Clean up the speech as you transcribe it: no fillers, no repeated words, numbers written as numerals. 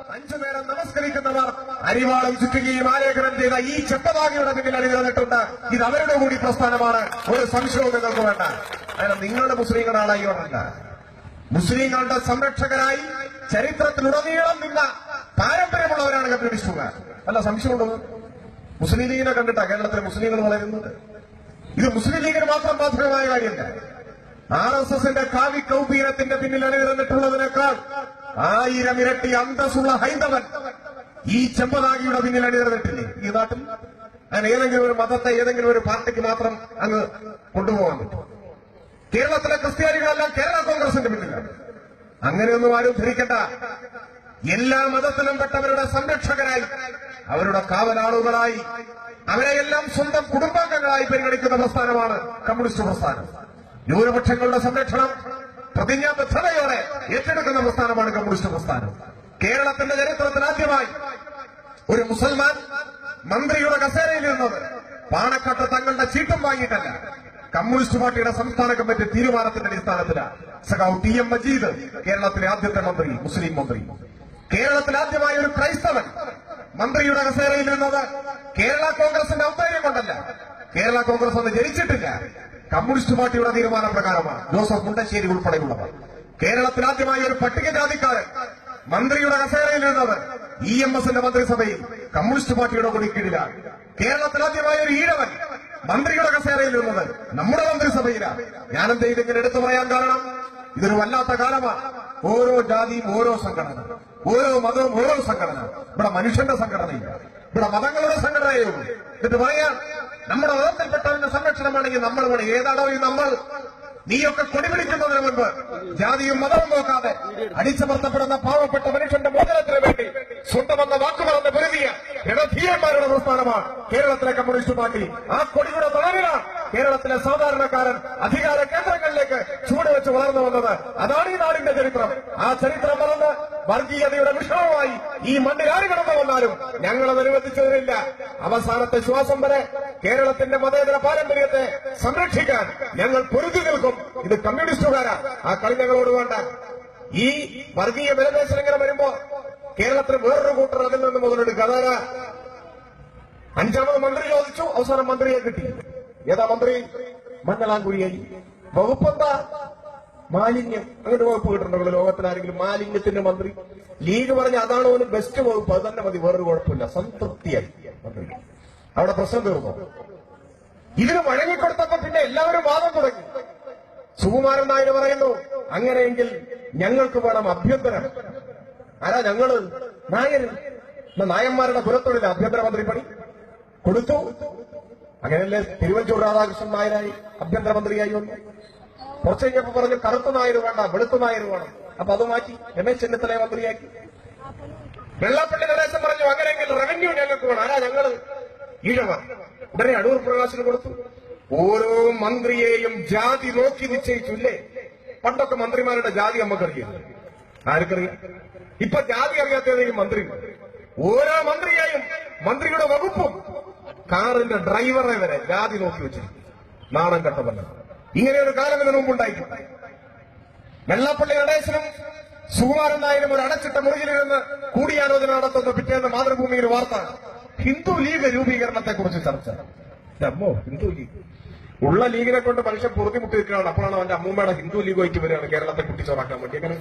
5 നേരം നമസ്കരിക്കുന്നവർ അരിവാളും ചുറ്റുകയും ആലേഖനം ചെയ്ത ഈ ചെമ്പതാകിയുടെ പിന്നിൽ അണിനിരന്നിട്ടുണ്ട്. ഇത് അവരുടെ കൂടി പ്രസ്ഥാനമാണ്. ഒരു സംശയവും നിങ്ങൾക്ക് വേണ്ട. കാരണം നിങ്ങളുടെ മുസ്ലിങ്ങളാളായില്ല. മുസ്ലിങ്ങളുടെ സംരക്ഷകരായി ചരിത്രത്തിലുടനീളം നിന്ന പാരമ്പര്യമുള്ളവരാണ് കമ്മ്യൂണിസ്റ്റുകാർ. അല്ല, സംശയമുള്ളത് മുസ്ലിം ലീഗിനെ കണ്ടിട്ടാ കേരളത്തിലെ മുസ്ലിങ്ങൾ വളരുന്നത്. ഇത് മുസ്ലിം ലീഗിന് മാത്രം ബാധകമായ കാര്യമല്ല. RSSന്റെ കാവി കൗപീനത്തിന്റെ പിന്നിൽ അണിനിരന്നിട്ടുള്ളതിനേക്കാൾ 1000 ഇരട്ടി അന്തസ്സുള്ള ഹൈന്ദവൻ ഈ ചെമ്പതാകിയുടെ പിന്നിൽ അണിനിരന്നിട്ടില്ലേ ഈ നാട്ടിൽ? അങ്ങനെ ഏതെങ്കിലും ഒരു മതത്തെ ഏതെങ്കിലും ഒരു പാർട്ടിക്ക് മാത്രം അങ്ങ് കൊണ്ടുപോകാൻ പറ്റും. കേരളത്തിലെ ക്രിസ്ത്യാനികളെല്ലാം കേരള കോൺഗ്രസിന്റെ പിന്നിലാണ്. അങ്ങനെയൊന്നും ആരും ധരിക്കണ്ട. എല്ലാ മതത്തിലും പെട്ടവരുടെ സംരക്ഷകരായി, അവരുടെ കാവലാളുകളായി, അവരെയെല്ലാം സ്വന്തം കുടുംബാംഗങ്ങളായി പരിഗണിക്കുന്ന പ്രസ്ഥാനമാണ് കമ്മ്യൂണിസ്റ്റ് പ്രസ്ഥാനം. ന്യൂനപക്ഷങ്ങളുടെ സംരക്ഷണം പ്രതിജ്ഞാബദ്ധതയോടെ ഏറ്റെടുക്കുന്ന പ്രസ്ഥാനമാണ് കമ്മ്യൂണിസ്റ്റ് പ്രസ്ഥാനം. കേരളത്തിന്റെ ചരിത്രത്തിൽ ആദ്യമായി ഒരു മുസൽമാൻ മന്ത്രിയുടെ കസേരയിൽ ഇരുന്നത് പാണക്കാട്ട് തങ്ങളുടെ ചീട്ടും വാങ്ങിയിട്ടല്ല, കമ്മ്യൂണിസ്റ്റ് പാർട്ടിയുടെ സംസ്ഥാന കമ്മിറ്റി തീരുമാനത്തിന്റെ അടിസ്ഥാനത്തിലാണ്. സഖാവ് TM മജീദ് കേരളത്തിലെ ആദ്യത്തെ മന്ത്രി, മുസ്ലിം മന്ത്രി. കേരളത്തിൽ ആദ്യമായി ഒരു ക്രൈസ്തവൻ മന്ത്രിയുടെ കസേരയിൽ ഇരുന്നത് കേരള കോൺഗ്രസിന്റെ ഔദാര്യം കൊണ്ടല്ല. കേരള കോൺഗ്രസ് അന്ന് ജനിച്ചിട്ടില്ല. കമ്മ്യൂണിസ്റ്റ് പാർട്ടിയുടെ തീരുമാനപ്രകാരമാണ്. ജോസഫ് മുണ്ടശ്ശേരി ഉൾപ്പെടെയുള്ളവർ. കേരളത്തിൽ ആദ്യമായി ഒരു പട്ടികജാതിക്കാരൻ മന്ത്രിയുടെ കസേരയിൽ ഇരുന്നത് EMSന്റെ മന്ത്രിസഭയിൽ കമ്മ്യൂണിസ്റ്റ് പാർട്ടിയുടെ കൂടി കീഴിലാണ്. കേരളത്തിൽ ആദ്യമായ ഒരു ഈഴവൻ മന്ത്രിയുടെ കസേരയിൽ ഇരുന്നത് നമ്മുടെ മന്ത്രിസഭയിലാണ്. ഞാനെന്താ ഇതിങ്ങനെ എടുത്തു പറയാൻ കാരണം, ഇതൊരു വല്ലാത്ത കാലമാണ്. ഓരോ ജാതിയും ഓരോ സംഘടന, ഓരോ മതവും ഓരോ സംഘടന. ഇവിടെ മനുഷ്യന്റെ സംഘടനയില്ല, ഇവിടെ മതങ്ങളുടെ സംഘടനയേ ഉള്ളൂ. എന്നിട്ട് പറയാൻ നമ്മുടെ മതത്തിൽപ്പെട്ടവന്റെ സംരക്ഷണമാണെങ്കിൽ നമ്മൾ വേണം. ഏതാണോ ഈ നമ്മൾ? നീയൊക്കെ കൊടിപിടിക്കുന്നതിന് മുൻപ് ജാതിയും മതവും നോക്കാതെ അടിച്ചമർത്തപ്പെടുന്ന പാവപ്പെട്ട മനുഷ്യന്റെ മോചനത്തിന് വേണ്ടി സ്വന്തമെന്ന വാക്കുകളെന്ന് പൊരുതിയ ജനധീയന്മാരുടെ പ്രസ്ഥാനമാണ് കേരളത്തിലെ കമ്മ്യൂണിസ്റ്റ് പാർട്ടി. ആ കൊടിയുടെ തളവിലാണ് കേരളത്തിലെ സാധാരണക്കാരൻ അധികാര കേന്ദ്രങ്ങളിലേക്ക് ചുവടുവെച്ച് വളർന്നു വന്നത്. അതാണ് ഈ നാടിന്റെ ചരിത്രം. ആ ചരിത്രം വളർന്ന് വർഗീയതയുടെ വിഷമമായി ഈ മണ്ണിൽ ആര് കടന്നു വന്നാലും ഞങ്ങളത് അനുവദിച്ചതിനില്ല. അവസാനത്തെ ശ്വാസം വരെ കേരളത്തിന്റെ മതേതര പാരമ്പര്യത്തെ സംരക്ഷിക്കാൻ ഞങ്ങൾ പൊരുതി നിൽക്കും. ഇത് കമ്മ്യൂണിസ്റ്റുകാരാ. ആ കളി ഞങ്ങളോട് വേണ്ട. ഈ വർഗീയ വിലപേശനം വരുമ്പോ കേരളത്തിൽ വേറൊരു കൂട്ടർ അതിൽ നിന്ന് മുതലെടുക്കുക. അതായത് 5ാമത് മന്ത്രി ചോദിച്ചു, അവസാനം മന്ത്രിയെ കിട്ടി. ഏതാ മന്ത്രി? മഞ്ഞളാംകുഴിയായി. വകുപ്പെന്താ? മാലിന്യം. അങ്ങനെ വകുപ്പ് കിട്ടുന്നുണ്ടോ ലോകത്തിൽ ആരെങ്കിലും? മാലിന്യത്തിന്റെ മന്ത്രി. ലീഗ് പറഞ്ഞ അതാണ് ഒരു ബെസ്റ്റ് വകുപ്പ്, അത് തന്നെ മതി, വേറൊരു കുഴപ്പമില്ല. സംതൃപ്തിയായി മന്ത്രി. അവിടെ പ്രശ്നം തീർന്നു. ഇതിന് വഴങ്ങിക്കൊടുത്തപ്പോ പിന്നെ എല്ലാവരും വാദം തുടങ്ങി. സുകുമാരൻ നായർ പറയുന്നു, അങ്ങനെയെങ്കിൽ ഞങ്ങൾക്ക് വേണം ആഭ്യന്തരം. ആരാ ഞങ്ങള്? നായർ. നായന്മാരുടെ പുരത്തൊഴിൽ ആഭ്യന്തരമന്ത്രി പണി കൊടുത്തു. അങ്ങനെയല്ലേ തിരുവഞ്ചൂർ രാധാകൃഷ്ണൻ നായരായി ആഭ്യന്തരമന്ത്രിയായി വന്നു. കുറച്ച് കഴിഞ്ഞപ്പോ പറഞ്ഞു കറുത്ത നായർ വേണ്ട, വെളുത്ത നായർ വേണം. അപ്പൊ അത് മാറ്റി രമേശ് ചെന്നിത്തലയെ മന്ത്രിയാക്കി. വെള്ളാപ്പള്ളി നടേശൻ പറഞ്ഞു, അങ്ങനെയെങ്കിൽ റവന്യൂ ഞങ്ങൾക്ക് വേണം. ആരാ ഞങ്ങള്? ഈഴവർ. ഉടനെ അടൂർ പ്രകാശിന് കൊടുത്തു. ഓരോ മന്ത്രിയെയും ജാതി നോക്കി നിശ്ചയിച്ചില്ലേ? പണ്ടൊക്കെ മന്ത്രിമാരുടെ ജാതി നമുക്കറിയാം. ആർക്കറിയാം? ഇപ്പൊ ജാതി അറിയാത്തതെങ്കിലും മന്ത്രി. ഓരോ മന്ത്രിയെയും മന്ത്രിയുടെ വകുപ്പും കാറിന്റെ ഡ്രൈവറെ വരെ ജാതി നോക്കി വെച്ചിരിക്കും. നാണം കെട്ടതല്ല. ഇങ്ങനെ ഒരു കാലം ഇതിനു മുമ്പുണ്ടായിട്ടുണ്ട്. വെള്ളാപ്പള്ളി നടേശനും സുകുമാരൻ നായരും ഒരു അടച്ചിട്ട മുറിയിലിരുന്ന് കൂടിയാലോചന നടത്തുന്ന പിറ്റേന്ന് മാതൃഭൂമിയിൽ വാർത്ത, ഹിന്ദു ലീഗ് രൂപീകരണത്തെക്കുറിച്ച് ചർച്ച. അമ്മോ, ഹിന്ദു ലീഗ്. ഉള്ള ലീഗിനെ കൊണ്ട് മനുഷ്യൻ പൊറുതിമുട്ടി നിൽക്കുകയാണ്. അപ്പോഴാണ് അവന്റെ അമ്മൂമ്മയുടെ ഹിന്ദു ലീഗ് വഹിച്ചു വരികയാണ് കേരളത്തെ കുട്ടിച്ചോറാക്കാൻ വേണ്ടി. അങ്ങനെ